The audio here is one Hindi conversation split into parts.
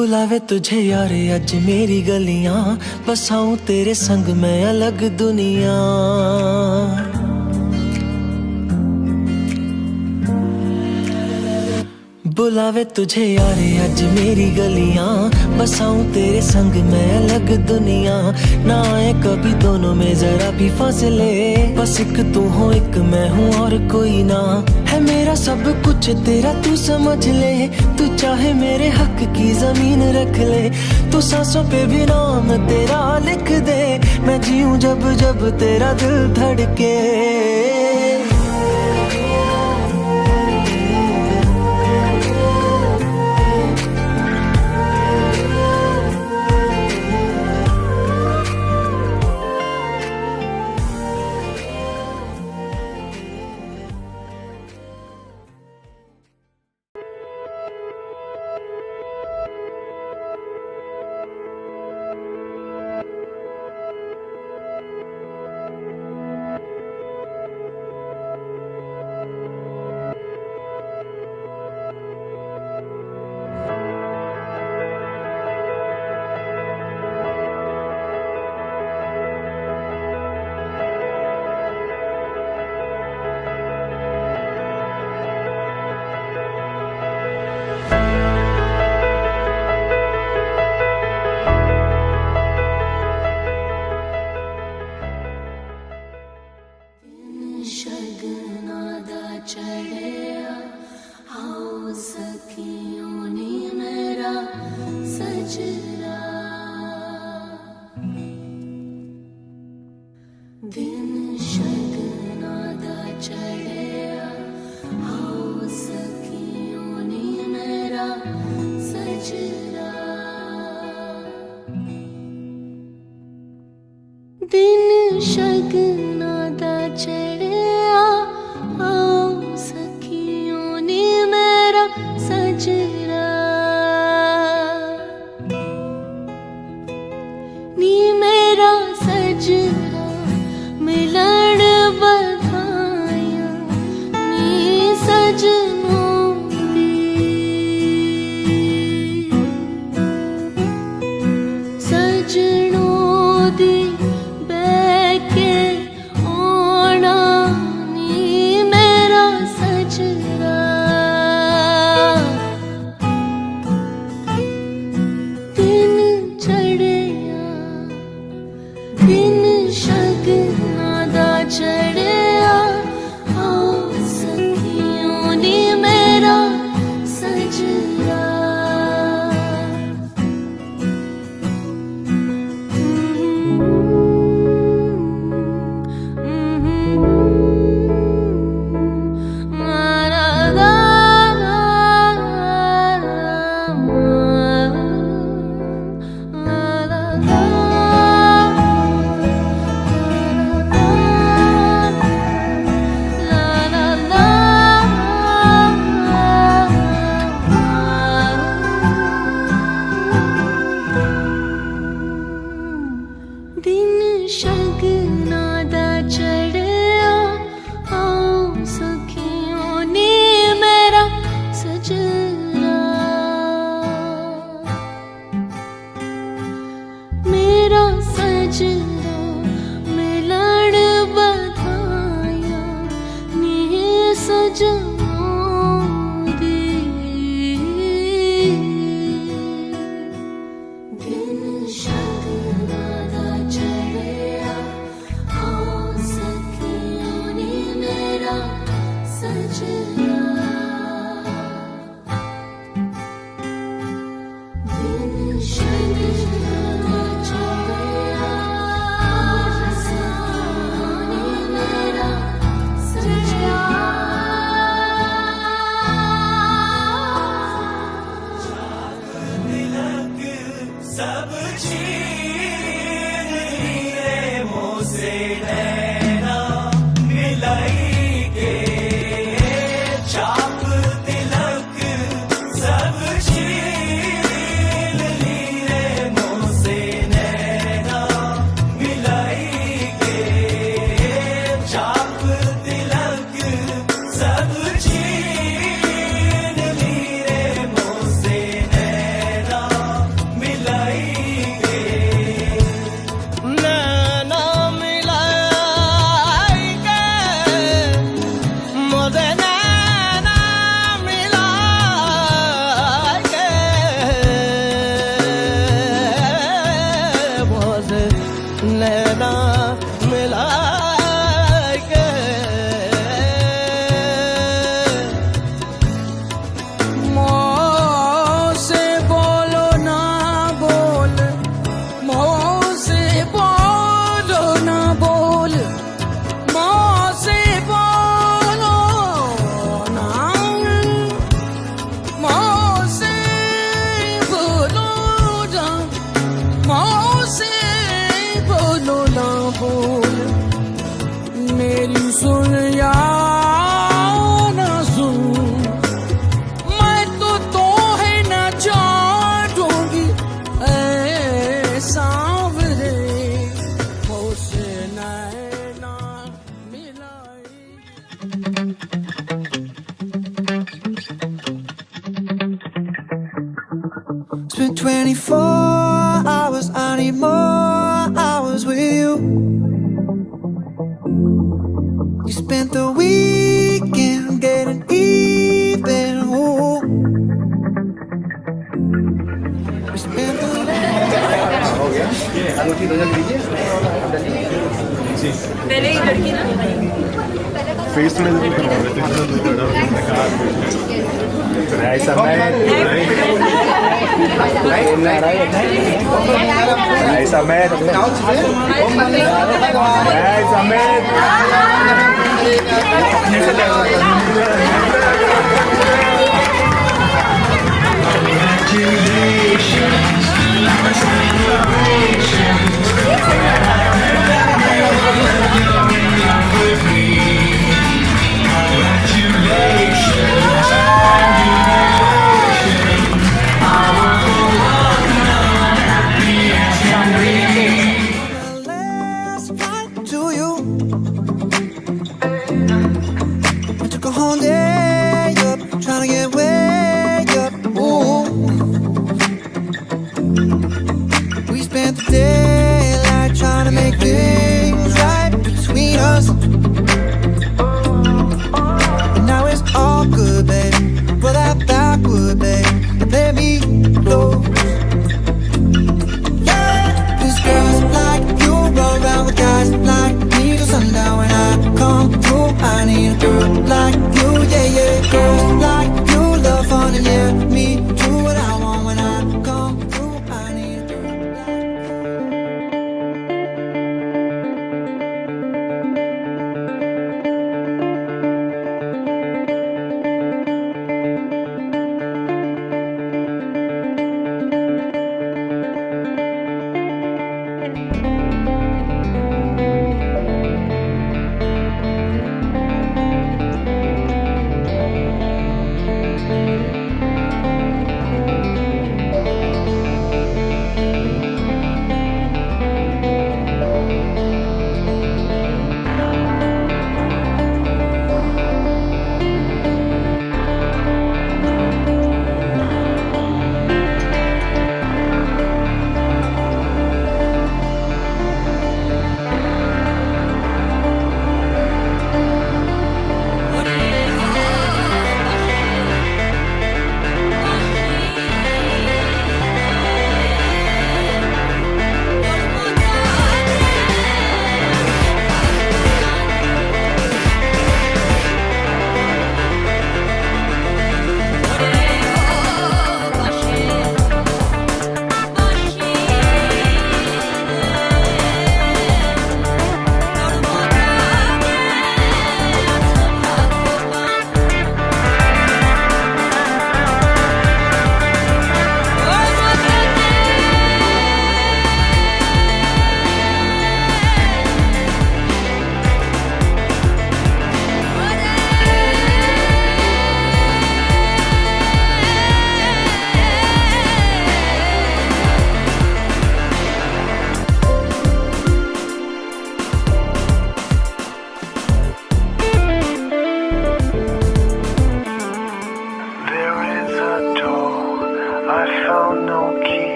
बुलावे तुझे यार अज मेरी गलियां, बसाऊं तेरे संग मैं अलग दुनिया। बुलावे तुझे यार अज मेरी गलियां, बसाऊं तेरे संग मैं अलग दुनिया। ना आए कभी दोनों में जरा भी फासले, बस एक तू हो एक मैं हूँ और कोई ना। है मेरा सब कुछ तेरा तू समझ ले, तू चाहे मेरे हक की जमीन रख ले। तू सांसों पे भी नाम तेरा लिख दे, मैं जीऊं जब जब तेरा दिल धड़के। दिन शगना दा चढ़िया, आओ सखियों नी मेरा सजरा। नी मेरा सजरा मिलन बधाइयां, नी सजनों दी। सजनों दी नैना मिला के मुँह से बोलो ना बोल, मुँह से बोलो ना बोल, मुँह से बोलो ना, मुँह से बोलो ना, मुँह से बोलो ना बोल, मेरी सुन या ना सुन, मैं तो तोहे न छोड़ूंगी ऐ सांवरे, मुझसे नैना मिलाए। It's been 24 hours, I need more hours with you. You spent the weekend getting even. Ooh. We spent the face थोड़े जरूर करवा लेते हैं ऐसा मैं ऐसा मैं last flight to you. I took a whole day up, trying to get way up. Ooh. We spent the daylight trying to make things right between us. And now it's all good, baby. Roll that backward, baby. Let me close. Cause girls like you roll around with guys like me till sundown. When I come through, I need a girl like you, yeah, yeah. Girls like you love fun and yeah, me do what I want. When I come through, I need a girl like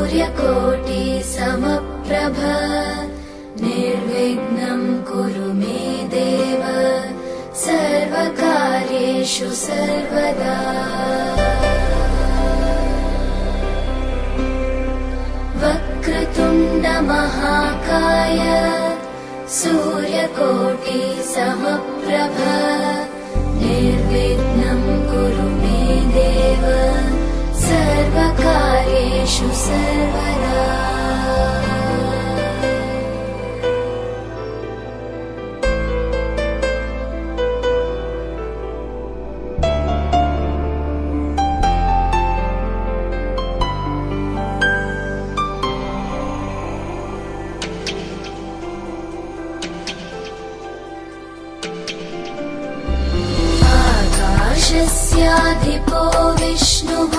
सूर्यकोटि समप्रभ निर्विघ्नं कुरु मे देव सर्वकार्येषु सर्वदा। वक्रतुण्ड महाकाय सूर्यकोटि समप्रभ निर्विघ्नं कुरु मे देव सर्वकार्येषु सर्वदा। आकाशस्याधिपो विष्णुः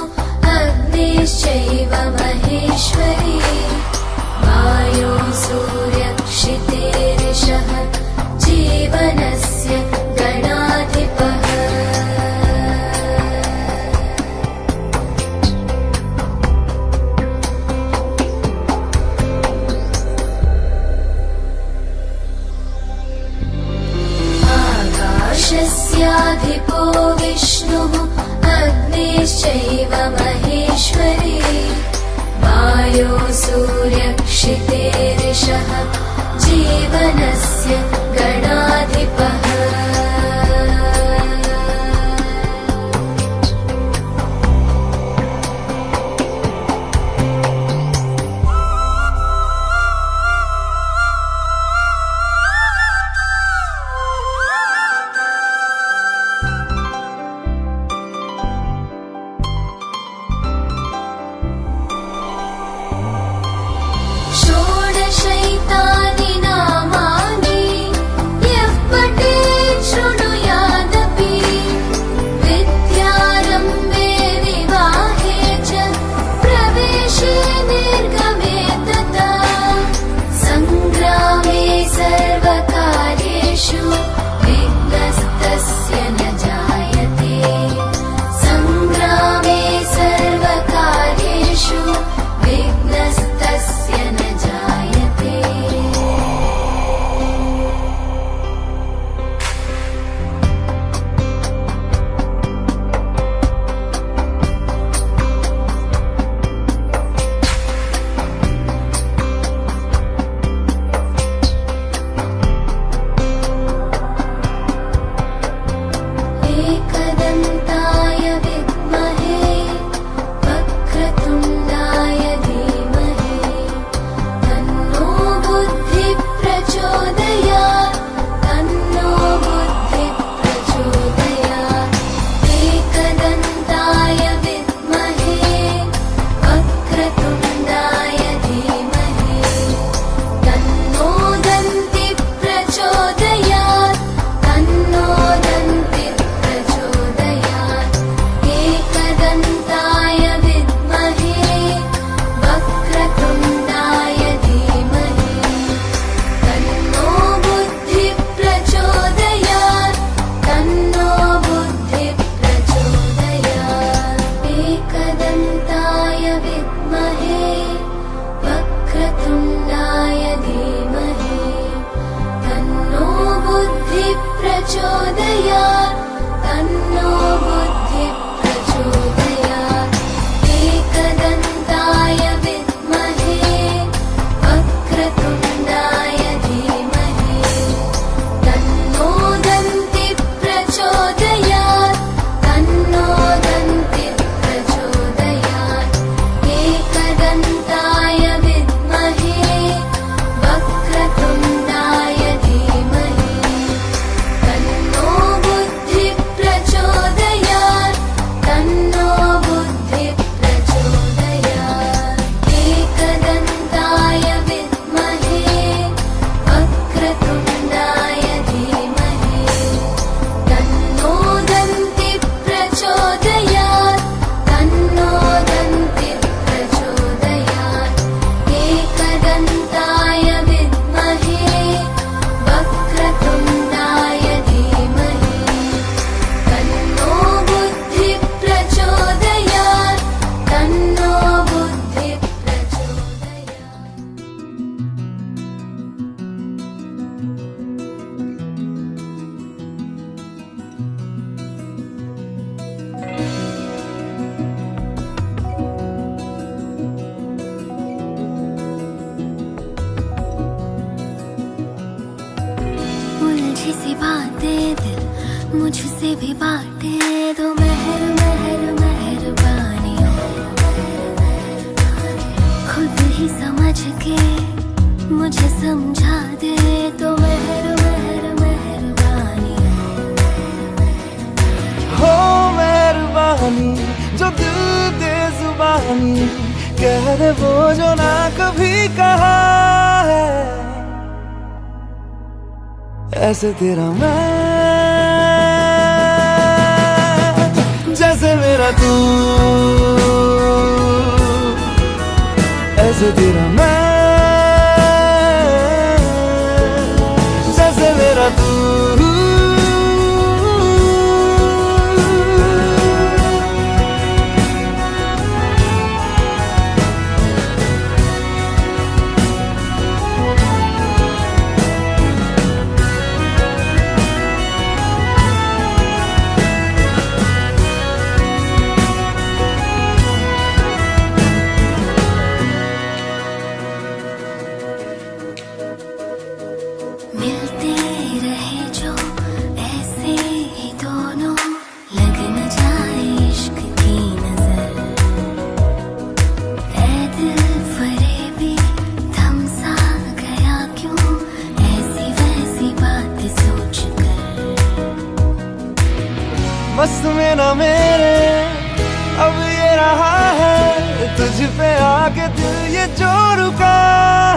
अग्निश्चैव महेश्वरी वायो सूर्यक्षितेरिषः जीवनस्य गणाधिपः। आकाशस्याधिपो विष्णुः अग्निश्चैव महेश्वरी वायो सूर्यक्षितेरिषः जीवनस्य गणाधिपः। मुझसे भी बांटे दो मेहर मेहर मेहरबानियों, खुद ही समझ के मुझे समझा दे तो मेहर मेहर मेहरबानियों। हो मेहरबानी जो दिल दे जुबानी, कह दे वो जो ना कभी कहा है, ऐसे तेरा मैं जैसे मेरा तू, ऐसे तेरा मैं जैसे मेरा तू। मिलते रहे जो ऐसे ही दोनों, लग न जाए इश्क की नजर। ऐ दिल फरेबी थम सा गया क्यों, ऐसी वैसी बात सोच कर। बस में ना मेरे अब ये रहा है, तुझ पे आके दिल ये जो रुका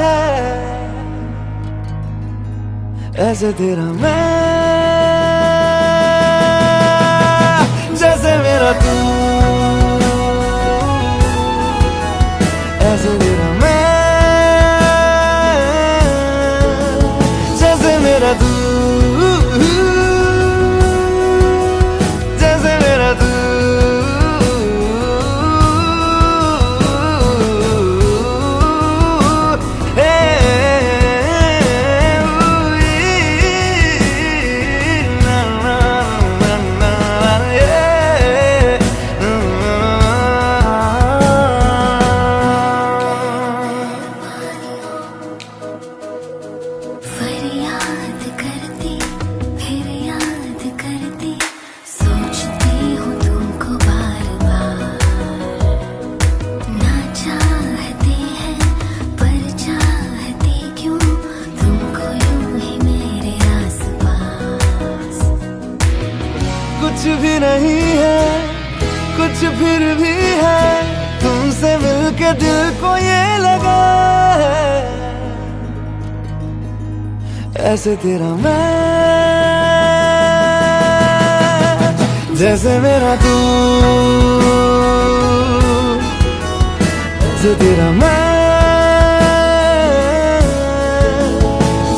है, ऐसे तेरा मैं जैसे मेरा तू, ऐसे तेरा मैं जैसे मेरा तू, जैसे मेरा तू। फरियाद करती फिर याद करती, सोचती हूँ तुमको बार बार। ना चाहते हैं पर चाहती क्यों, तुमको यूं ही मेरे आस पास। कुछ भी नहीं है कुछ फिर भी है, तुमसे मिलके दिल को ये लगा है, ऐसे तेरा मैं जैसे मेरा तू, ऐसे तेरा मैं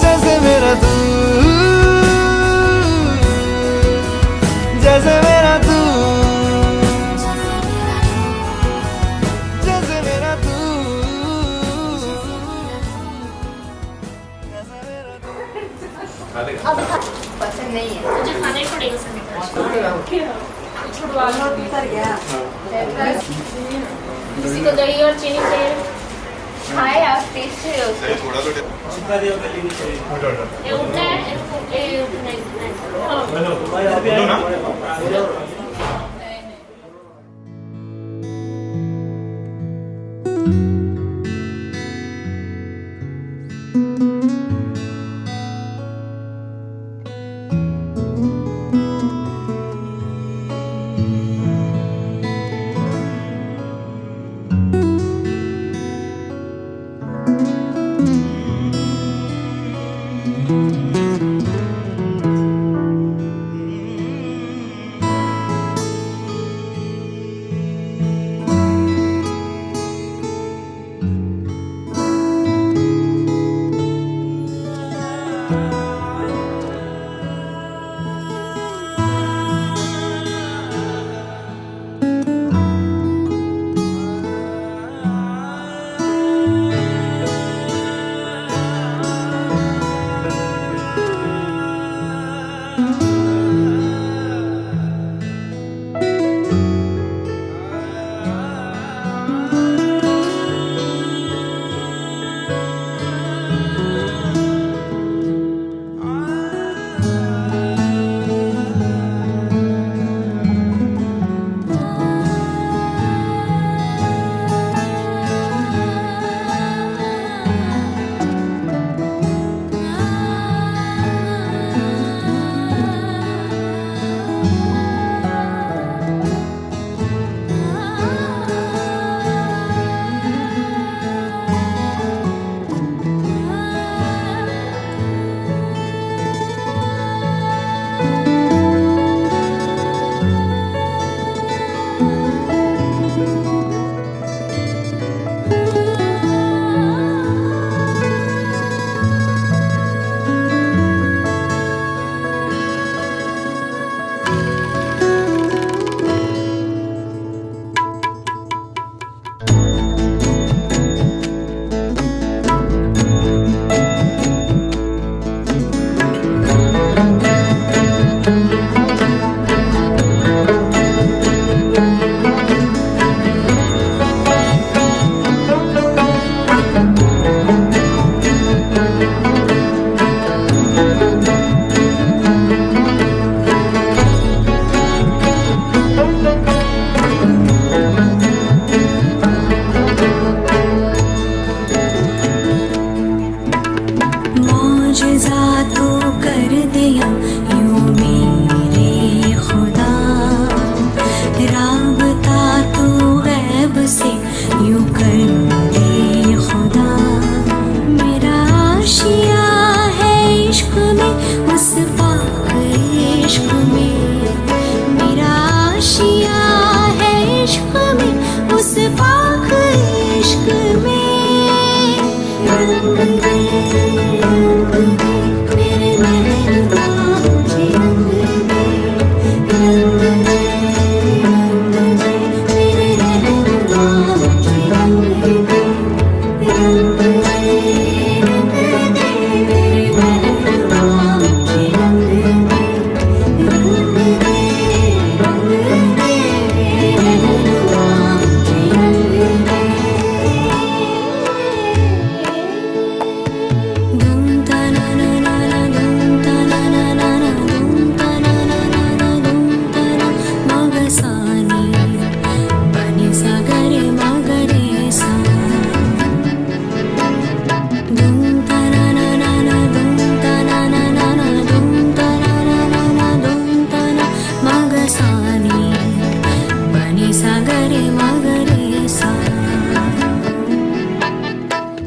जैसे मेरा तू, जैसे मेरा तू, जैसे मेरा तू, जैसे मेरा तू। पसंद नहीं है मुझे, खाना ही पड़ेगा छुड़वा लो। किसी को दही और चीनी चाहिए, खाए आप टेस्ट है उसका। ये उठना है, ये उठना है।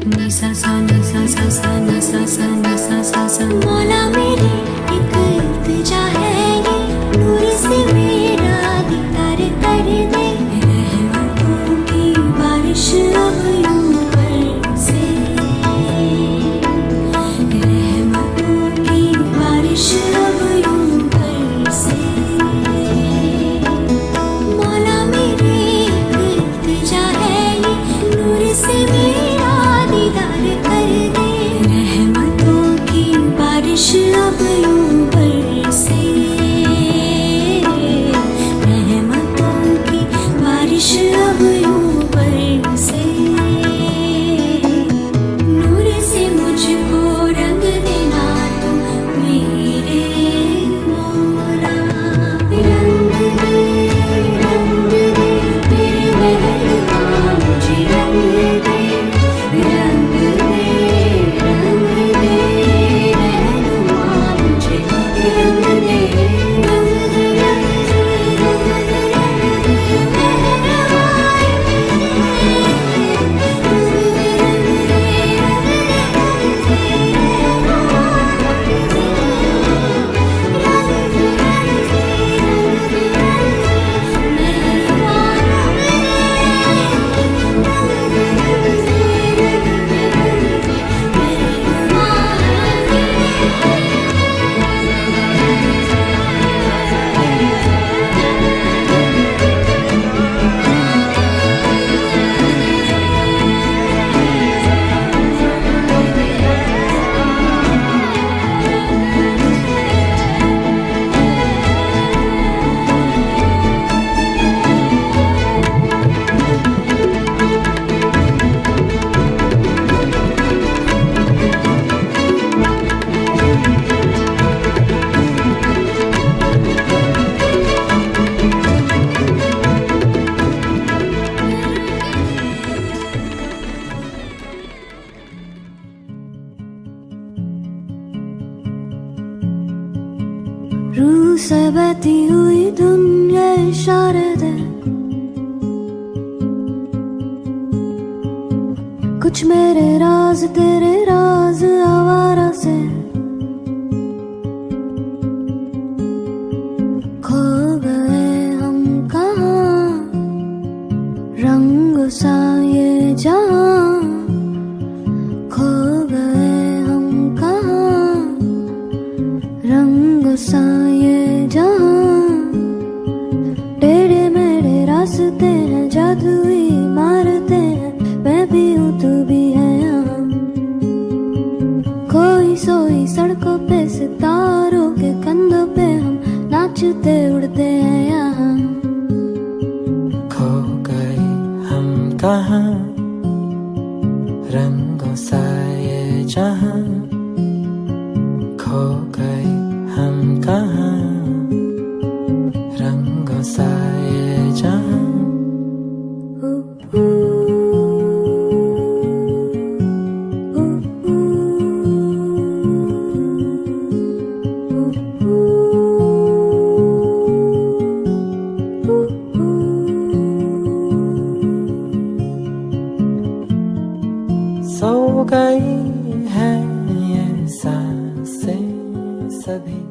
नि सा सा नि सा सा सा नि सा सा नि सा सा सा। मौला मेरी एक इल्तिजा है ये, नूर से मेरा दीदार कर दे, रहमतों की बारिश अब यूं बरसे, रहमतों की बारिश अब यूं बरसे। मौला मेरी एक इल्तिजा है ये, नूर से मेरा दीदार कर दे, रहमतों की बारिश अब यूं बरसे, रहमतों की बारिश अब यूं बरसे। नूर से मुझको रंग देना तू मेरे मौला, रंग दे मेरे मेहरबान मुझे रंग दे, रंग दे रहनुमा मुझे रंग दे, रंग दे रूह से बहती हुई दुनिया इशारे दे, कुछ मेरे राज तेरे राज आवारा से, खो गए हम कहाँ रंग सा ये जहाँ, खो गए हम कहाँ रंग सा ये जहाँ। टेढ़े मेढ़े रास्ते हैं जादुई मारते हैं, मैं भी हूँ तू भी है यहाँ। खोई सोई सड़कों पे सितारों के कंधों पे हम नाचते उड़ते हैं यहाँ। खो गए हम कहाँ रंगों सा ये जहाँ, खो गए हम कहाँ रंगों सा ये जहाँ। सो गई है ये सांसें सभी।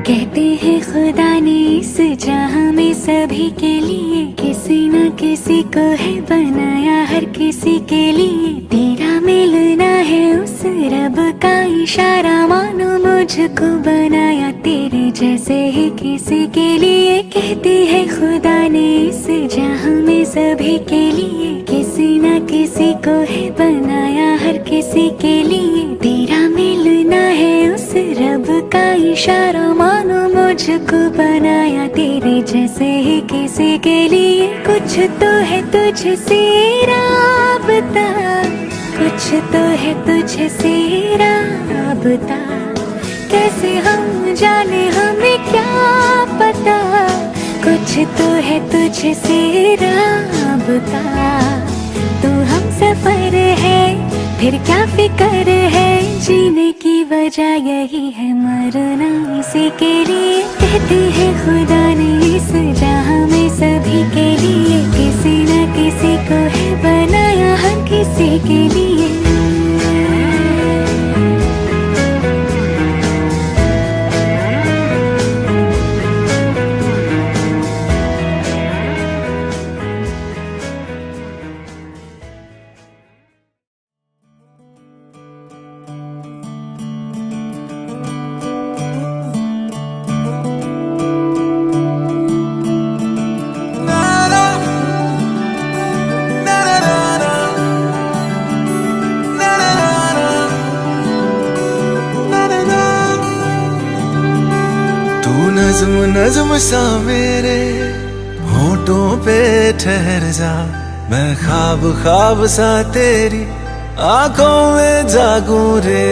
कहते हैं खुदा ने इस जहां में सभी के लिए किसी न किसी को है बनाया, हर किसी के लिए तेरा मिलना है उस रब का इशारा, मानो मुझको बनाया तेरे जैसे ही किसी के लिए। कहते हैं खुदा ने इस जहां में सभी के लिए किसी न किसी को है बनाया, हर किसी के लिए तेरा मिलना है उस रब का इशारा, मानो मुझको बनाया तेरे जैसे ही किसी के लिए कुछ तो है तुझसे राबता, कुछ तो है तुझसे राबता। कैसे हम जाने हमें क्या पता, कुछ तो है तुझसे राबता। तू हम सफर है फिर क्या फिक्र है, जीने की वजह यही है मरना इसी के लिए। कहते हैं खुदा ने इस जहां में सभी के लिए किसी न किसी को है बनाया, हर किसी के लिए। नज़्म नज़्म सा मेरे होठों पे ठहर जा, मैं ख्वाब ख्वाब सा तेरी आंखों में जागूं रे।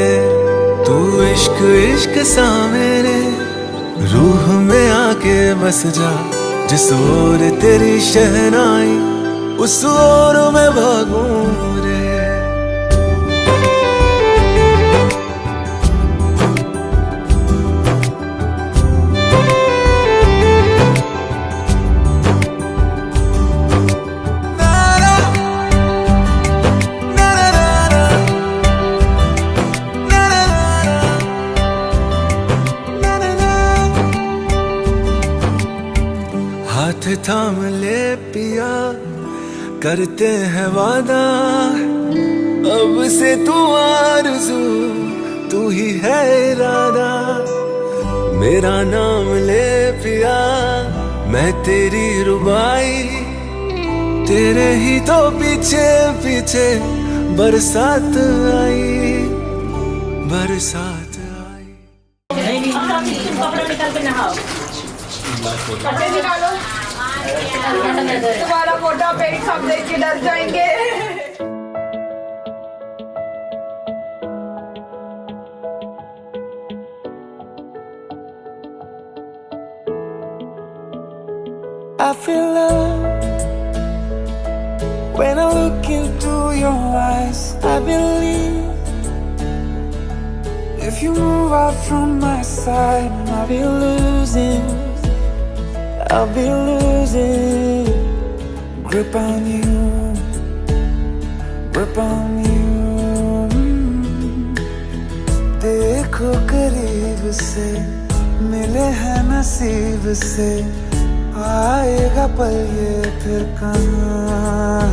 तू इश्क इश्क सा मेरे रूह में आके बस जा, जिस ओर तेरी शहनाई उस ओर मैं भागूं रे। हाथ थाम ले पिया करते हैं वादा, अब से तू आरज़ू तू ही है इरादा। मेरा नाम ले पिया मैं तेरी रुबाई, तेरे ही तो पीछे पीछे बरसात आई, बरसात आई। कपड़ा निकाल के नहाओ, कपड़े निकालो, तुम्हारा मोटा पेट सब देख के डर जाएंगे। I feel love when I look into your eyes. I believe if you move out from my side, I'll be losing grip on you, grip on you. देखो करीब से मिले हैं नसीब से, आएगा पल ये फिर कहाँ।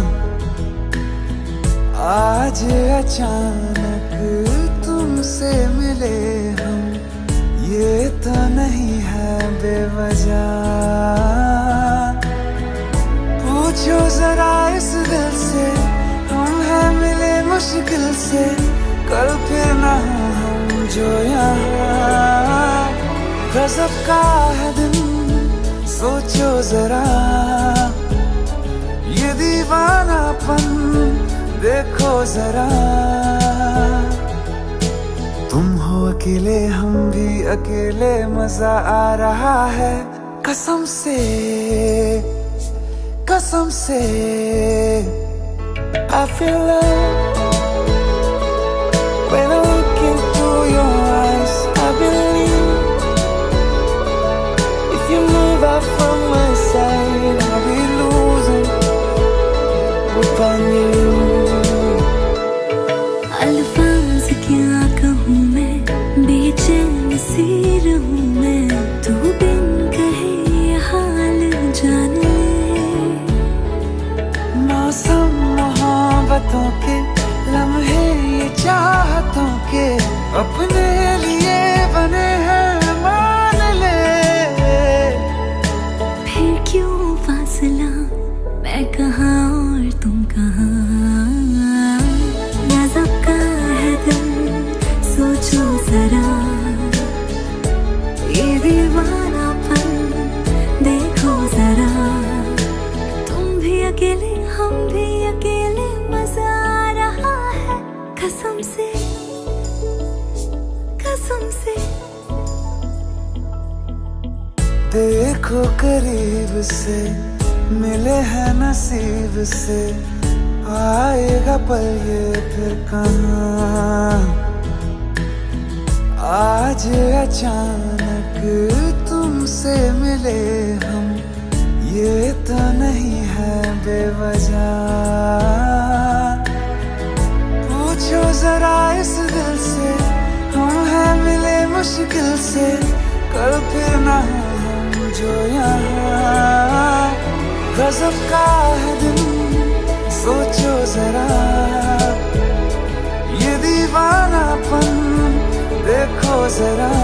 आज अचानक तुमसे मिले हम, ये तो नहीं है बेवजह। पूछो जरा इस दिल से, हम हैं मिले मुश्किल से, कल फिर ना हो हम जो यहाँ। गजब का है दिन सोचो जरा, ये दीवानापन देखो जरा। तुम हो अकेले हम भी अकेले, मजा आ रहा है कसम से, कसम से। I feel love when I look into your eyes. I believe if you move out from my side, I'll be losing grip on you. अल्फाज क्या कहूँ मैं, बेचैन सी रहूँ मैं, तू बिन कहे ये हाल जान ले। मौसम मोहब्बतों के लम्हे ये चाहतों के, अपने लिए बने हैं मान ले। फिर क्यों फासला, मैं कहाँ और तुम कहाँ। गजब का है दिल सोचो जरा, ये दीवानापन देखो अकेले हम भी अकेले मजा आ रहा है कसम से कसम से। देखो करीब से मिले हैं नसीब से, आएगा पल ये फिर कहाँ। आज अचानक तुमसे मिले हम, ये तो नहीं है बेवजह। पूछो जरा इस दिल से, हम हैं मिले मुश्किल से, कल फिर ना हम जो यहाँ। गजब का है दिन सोचो जरा, ये दीवानापन देखो जरा।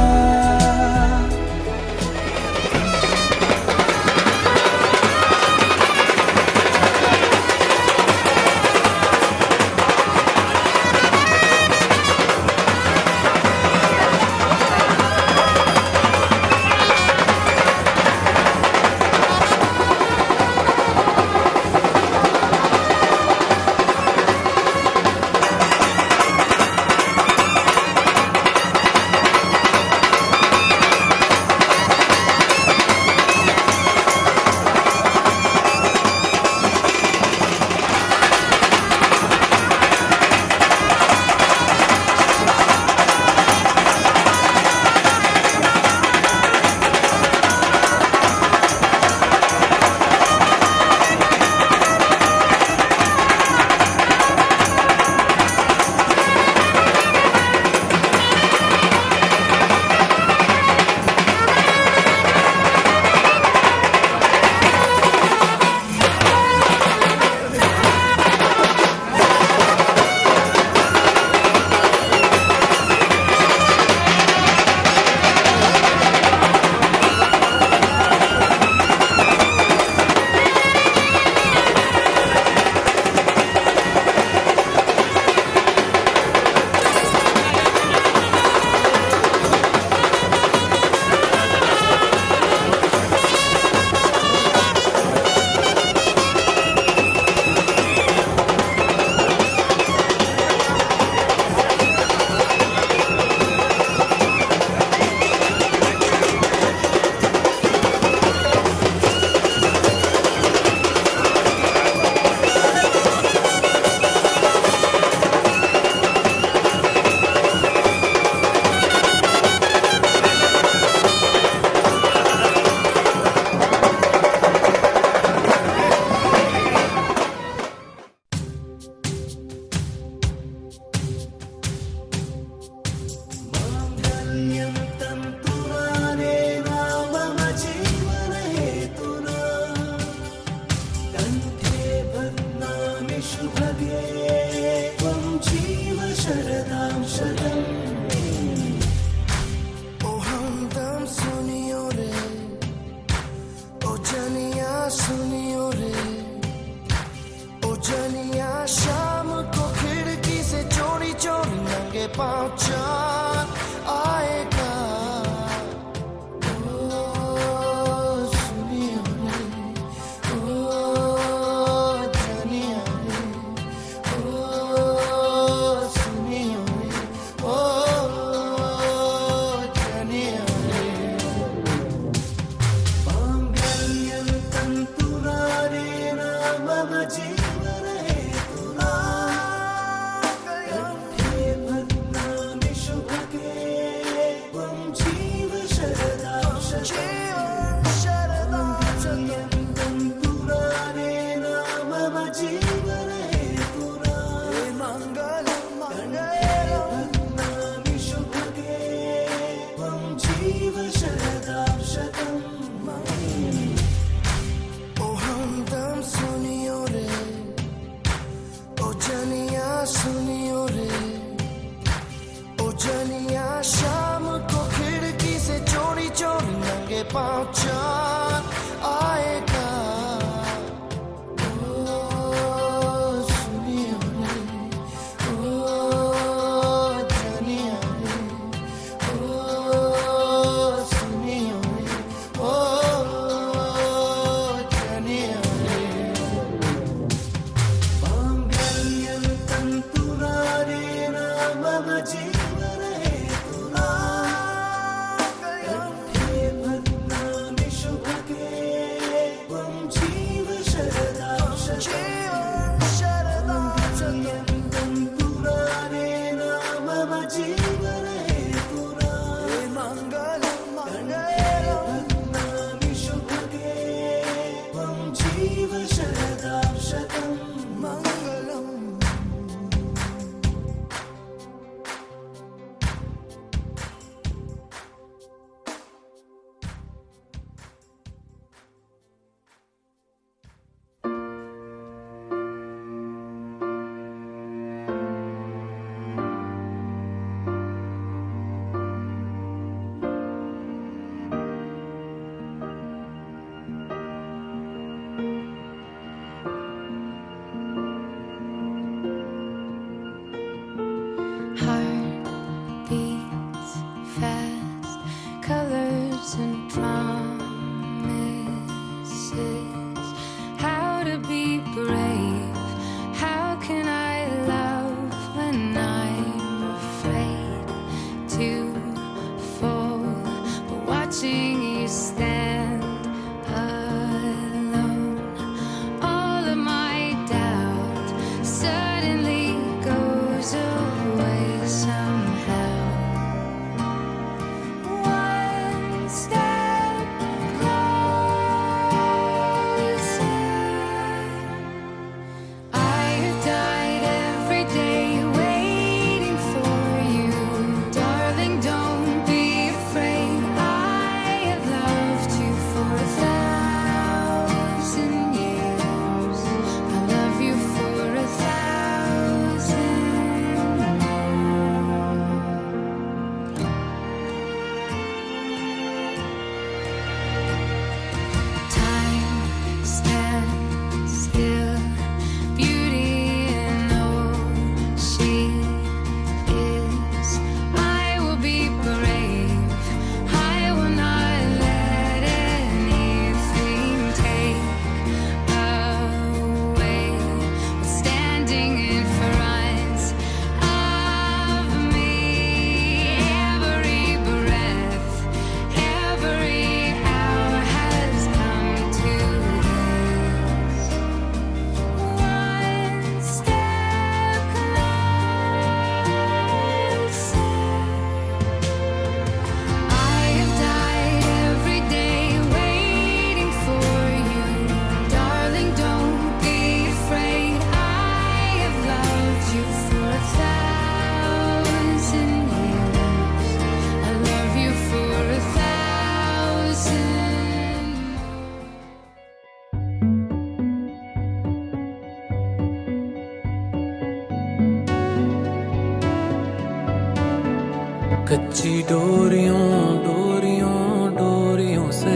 कच्ची डोरियों डोरियों डोरियों से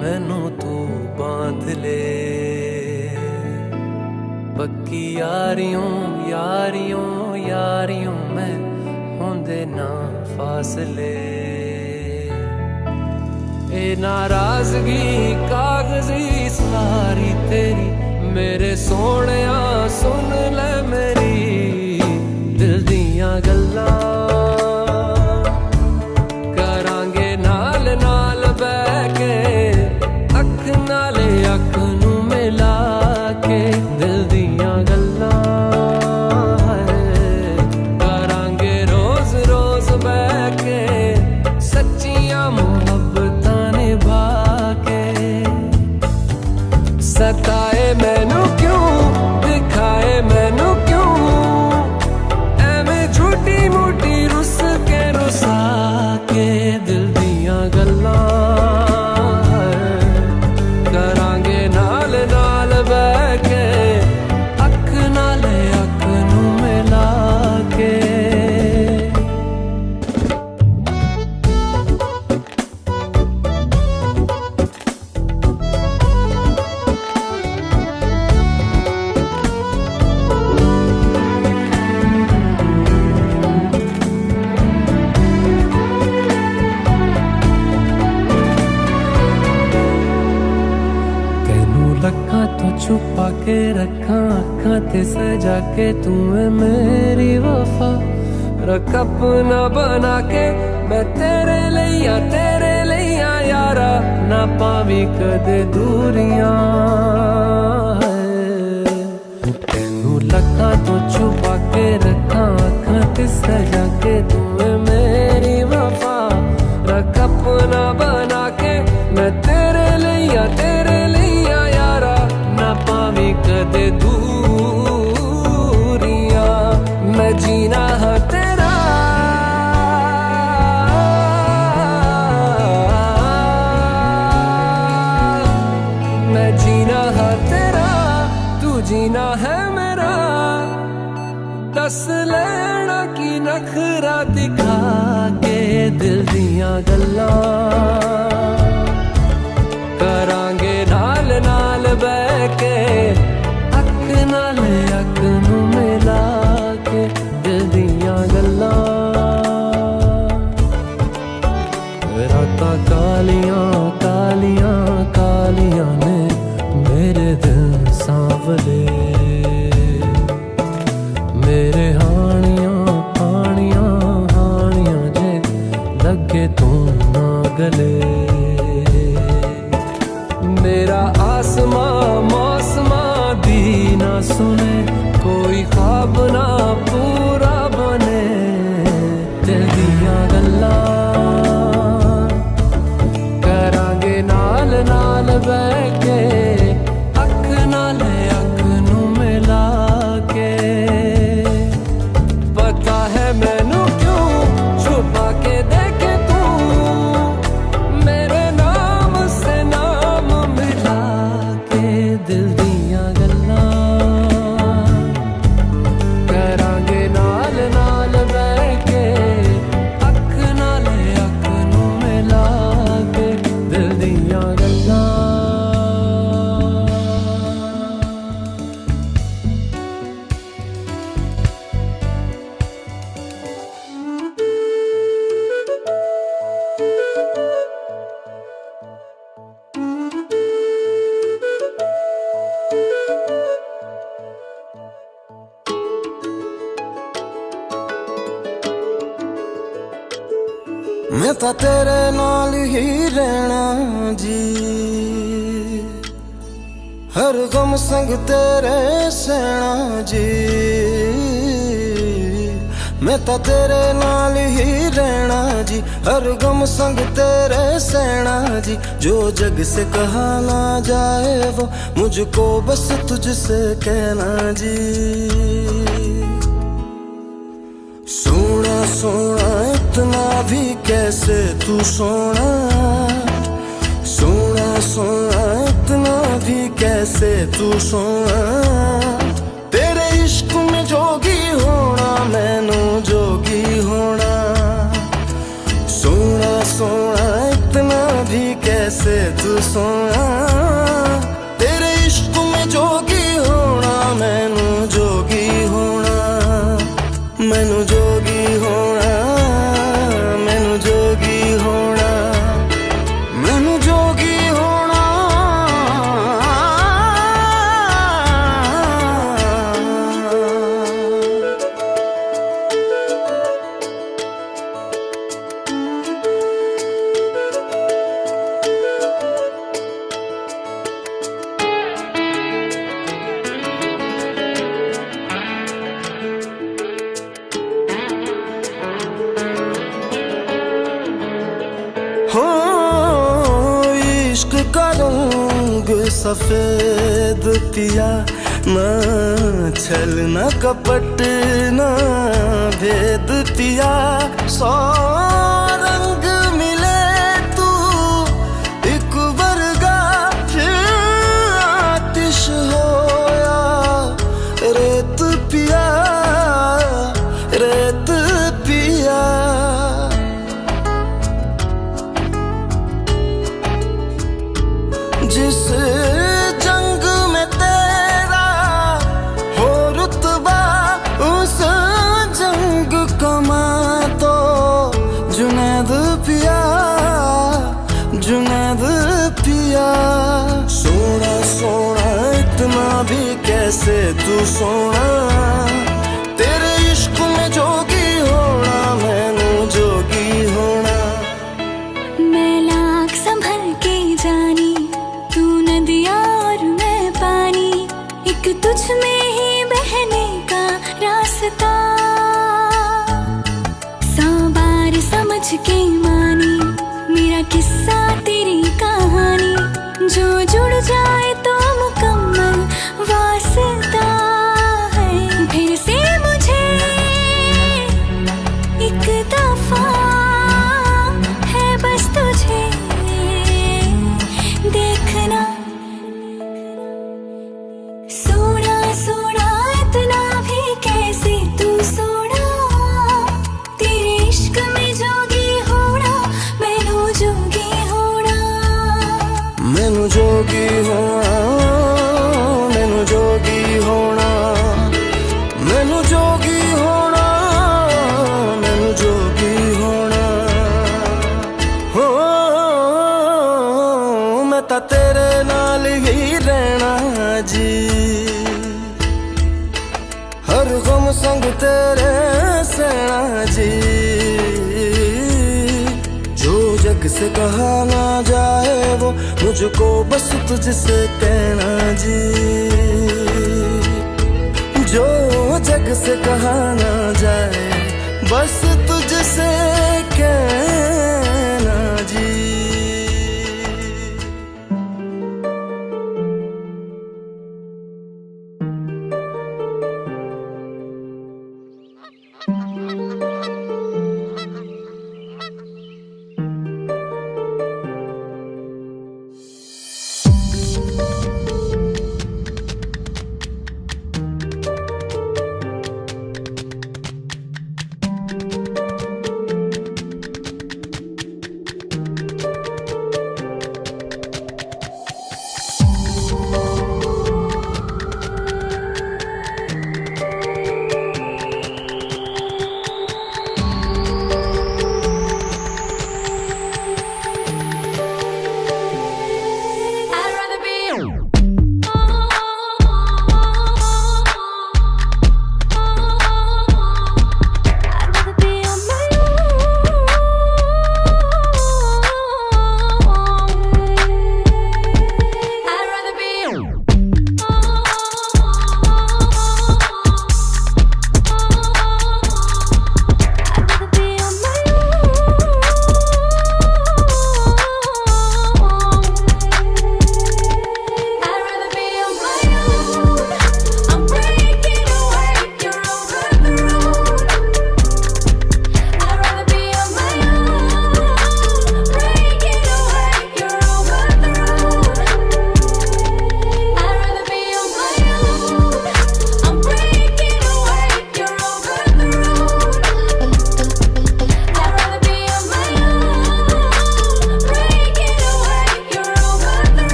मैनू तू बांध ले, पक्की यारियों यारियों यारियों में होंदे ना फासले। ए नाराजगी कागजी सारी तेरी मेरे सोहणिया सुन ले मेरी दिल दियां गल्लां, करांगे नाल नाल बैठ के अख नाले अख नू मिला के दिल दियां गल्लां, करांगे रोज रोज बैठ के सच्चियां मोहब्बतां निभा के। सताए मैनू क्यों दिखाए मैनू क्यों एवें झूठी मूठी रुस के रुसा के दिल दियां गल्लां, करांगे नाल नाल बैठ के अख नाले अख नू मिला के। रखा तो छुपा के रखा अखा ते सजा के तू है मेरी वफा, रख अपना बना के मैं तेरे लिया यारा, ना पावी कदे दूरियां। तेनू लखा तो छुपा के रखा अखा ते सजा के तू है मेरी वफा, रख अपना बना के मैं तेरे लिया यारा, ना पावी कदे दूरियां। मैं जीना है तेरा मैं जीना है तेरा तू जीना है मेरा, दस लेना की नखरा दिखा के दिल दियां गल्लां, करांगे नाल नाल बैठ के अख नाल अख नू मिला के दिल दियां गल्लां। रातां कालियां कालियां कालियां ने मेरे दिल सांवले, मेरे हानियां हानियां हानियां जे लगे तू ना गले। मेरा आसमां मौसमां दी ना सुने, कोई ख्वाब ना पूरा बने दिल दियां गल्लां, करांगे नाल नाल बैठ के अख नाले अख नू मिला के। पता है मैनू क्यों छुपा के देखे तू मेरे नाम से नाम मिला के दिल दियां गल्लां, करांगे नाल नाल बैठ के अख नाले अख नू मिला के दिल दियां गल्लां। मैं तो तेरे नाल ही रहना जी, हर गम संग तेरे सहना जी। मैं तो तेरे नाल ही रहना जी, हर गम संग तेरे सहना जी। जो जग से कहा ना जाए वो मुझको बस तुझसे कहना जी। सोना सोना इतना भी कैसे तू सोना, सोना सोना इतना भी कैसे तू सोना। तेरे इश्क में जोगी होना मैनू जोगी होना, सोना तेरे इश्क में जोगी होना मैनू जोगी होना मैनू जोगी होना मैनू जोगी होना मैनू जोगी होना हो इश्क का रंग सफेद पिया ना छल ना कपट ना भेद पिया सौ रंग मिले तू एक वर्गा फिर आतिश होया रेत पिया रेत पिया जिस जंग में तेरा हो रुतबा उस जंग कमा तो जुनैद पिया जुनैद पिया सोना सोना इतना भी कैसे तू सोना तेरे इश्क में जोगी होना मैनू जोगी होना मैं लाख संभल के जानी तू नदिया और मैं पानी एक तुझ में ही बहने का रास्ता 100 बार समझ के मानी मेरा किस्सा तेरी कहानी जो जुड़ जाए तो मुकम्मल वास्ता है फिर से मुझे एक दफा है बस तुझे देखना सोना सोना इतना भी कैसे तू सोना तेरे इश्क में जोगी होना मैनू जोगी होना मैनू जोगी होना मैनू जोगी होना मैनू जोगी होना मैनू जोगी होना हो मैं ता तेरे नाल ही रहना जी हर गम संग तेरे सहना जी जो जग से कहा ना जाए वो मुझको बस तुझसे कहना जी जो जग से कहा ना जाए बस तुझसे कहना जी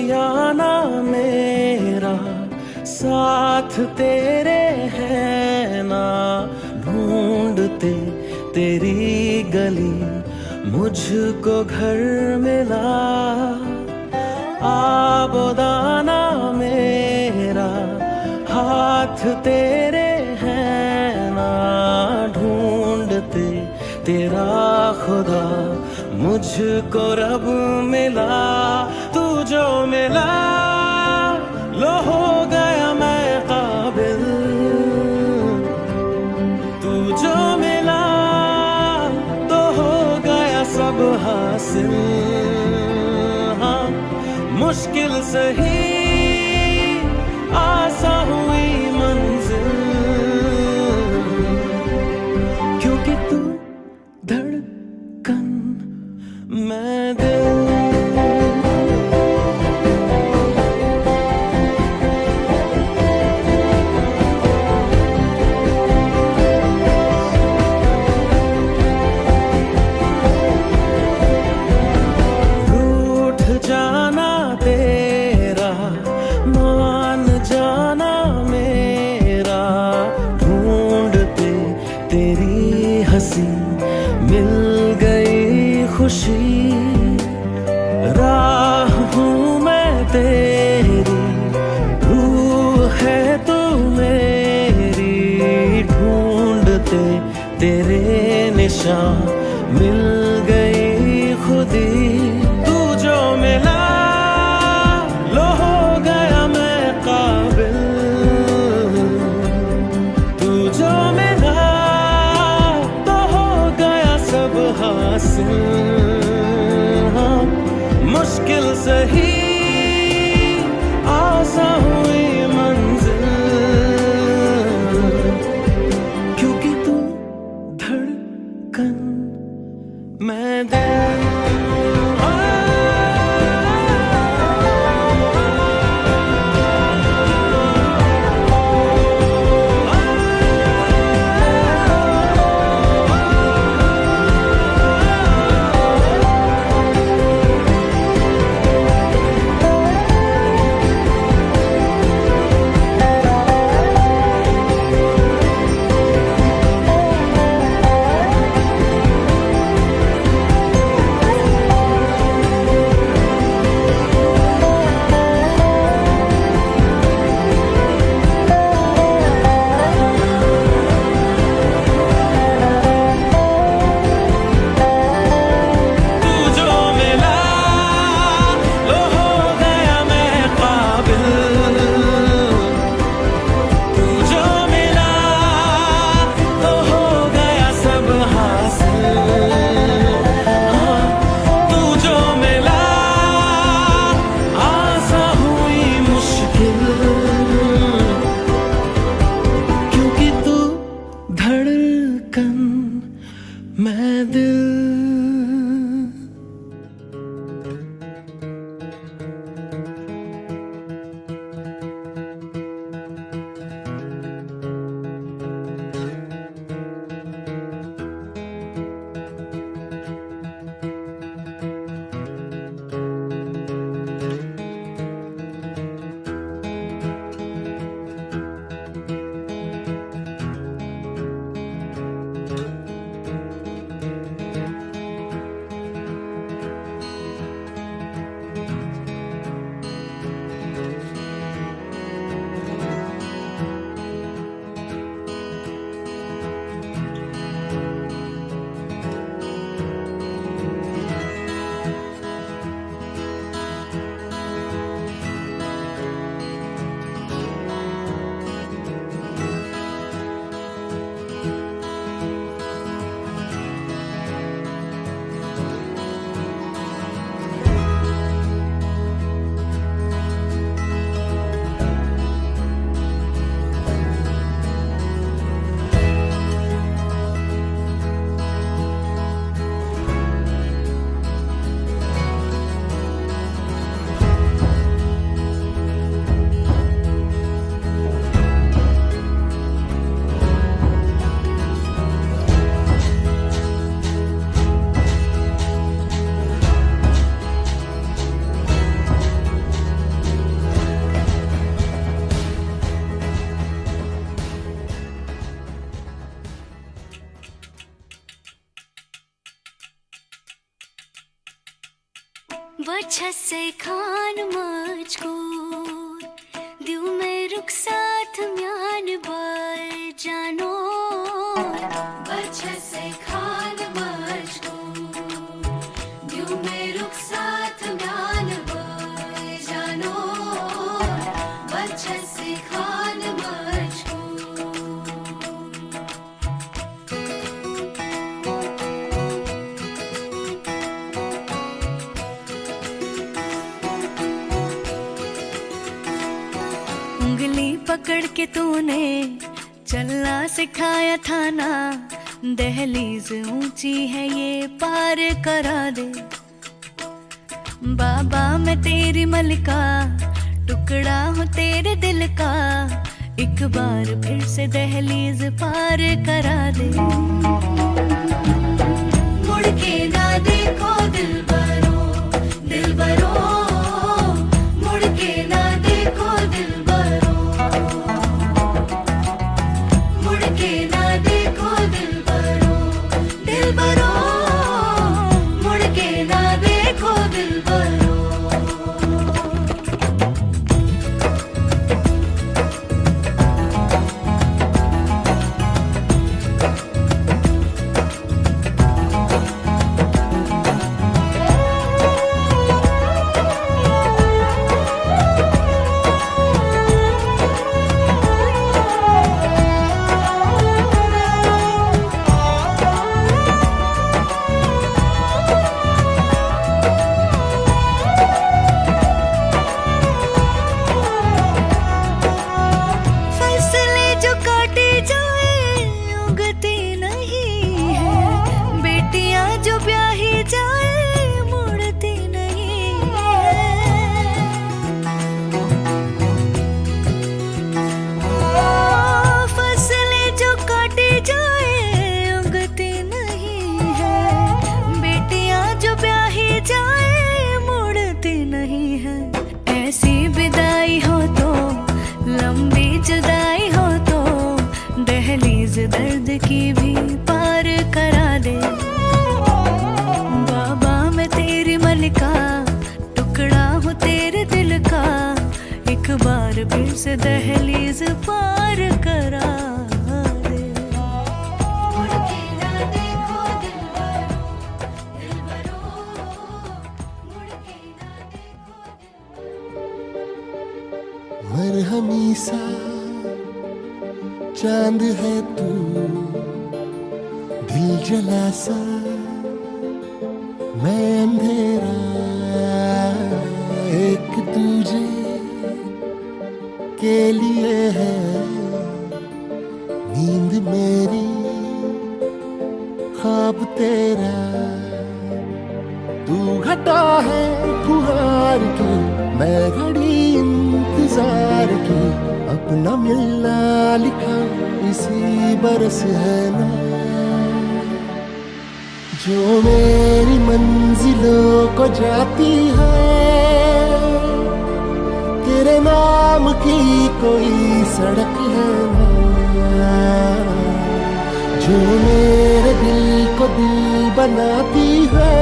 आशियाना मेरा साथ तेरे है ना, ढूंढते तेरी गली मुझको घर मिला। आबोदाना मेरा हाथ तेरे है ना, ढूंढते तेरा खुदा मुझको रब मिला। तू जो मिला लो हो गया मैं काबिल, तू जो मिला तो हो गया सब हासिल। हाँ मुश्किल सही आसा हुई मंजिल, क्योंकि तू धड़कन मैं दिल। रूठ जाना तेरा मान जाना मेरा, ढूंढते तेरी हंसी मिल गई खुशी। राह हूँ मैं तेरी, रूह है तू मेरी, ढूंढते तेरे निशान मिल गई खुदी। तू जो मिला लो हो गया मैं काबिल, तू जो मिला तो हो गया सब हासिल। हाँ मुश्किल सही आसा हुई मंजिल, क्योंकि तू धड़कन मैं दिल। मैं दिल। बछसे खान मजकूर दिउ में रुख साथ म्यान बार जानो बछसे खान मजकूर दिउ में रुख साथ म्यान बार जानो बछसे खान उंगली पकड़ के तूने चलना सिखाया था ना दहलीज ऊंची है ये पार करा दे बाबा मैं तेरी मलिका टुकड़ा हूँ तेरे दिल का एक बार फिर से दहलीज पार करा दे मुड़ के ना देखो दिलबरो दिलबरो मुड़ के ना देखो दिलबरो मुड़ के ना देखो दिलबरो दिलबरो मुड़ के ना देखो दिलबरो ऐसी विदाई हो तो लंबी जुदाई हो तो दहलीज दर्द की भी पार करा दे बाबा मैं तेरी मलिका टुकड़ा हूँ तेरे दिल का एक बार फिर से दहलीज पार करा दे मुड़ के ना देखो दिलबरो दिलबरो मुड़ के ना देखो मरहमी सा चांद है तू दिल जला सा मैं अंधेरा एक तुझे के लिए है नींद मेरी ख्वाब तेरा तू घटा है फुहार की मैं घड़ी इंतजार की अपना मिलना लिखा इसी बरस है ना जो मेरी मंजिलों को जाती है तेरे नाम की कोई सड़क है ना जो मेरे दिल को दिल बनाती है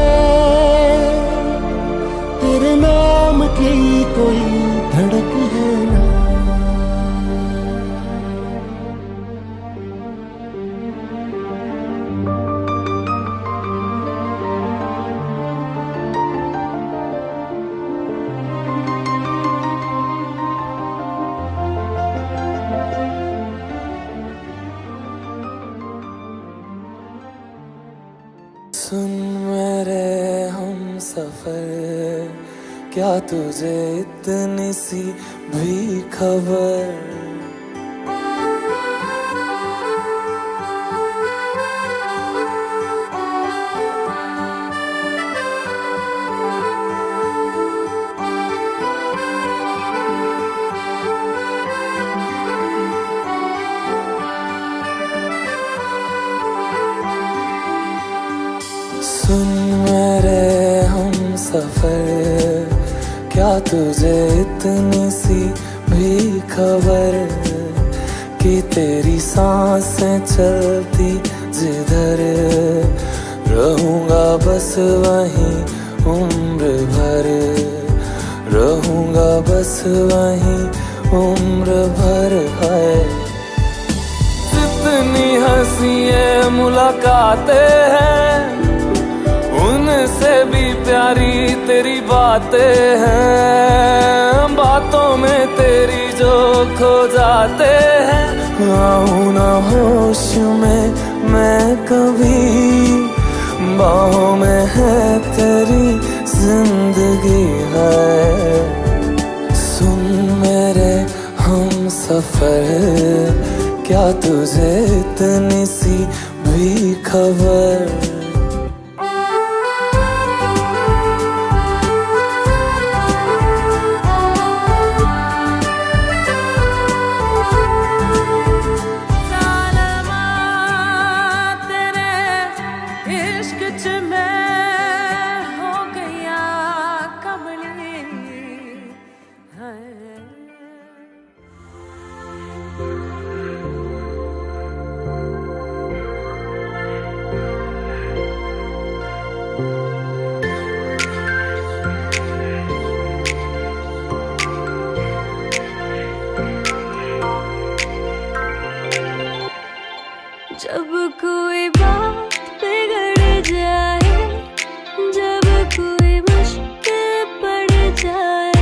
तेरे नाम की कोई धड़क है ना सुन मेरे हम सफर क्या तुझे इतनी सी भी खबर सुन मेरे हम सफर क्या तुझे इतनी सी भी खबर कि तेरी सांसें चलती जिधर रहूंगा बस वहीं उम्र भर रहूंगा बस वहीं उम्र भर है। जितनी हंसी मुलाकातें हैं उनसे भी प्यारी तेरी बातें हैं। बातों में तेरी जो खो जाते हैं, आऊं ना होश में मैं कभी, बाहों में है तेरी जिंदगी है। सुन मेरे हम सफर, क्या तुझे इतनी सी भी खबर? जब कोई बात बिगड़ जाए, जब कोई मुश्किल पड़ जाए,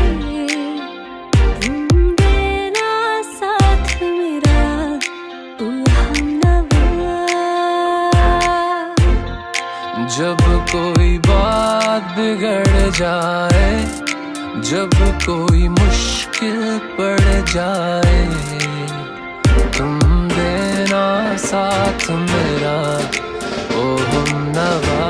तुम देना साथ मेरा ओ हमनवा। जब कोई बात बिगड़ जाए, जब कोई मुश्किल पड़ जाए, तुम देना साथ मेरा ओ हमनवा।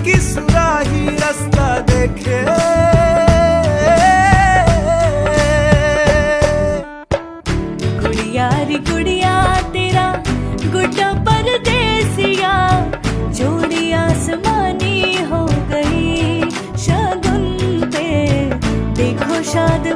की सुराही रास्ता देखे। गुड़िया रे गुड़िया तेरा गुड्डा परदेसिया, जोड़ी आसमानी हो गई शगुन पे देखो शाद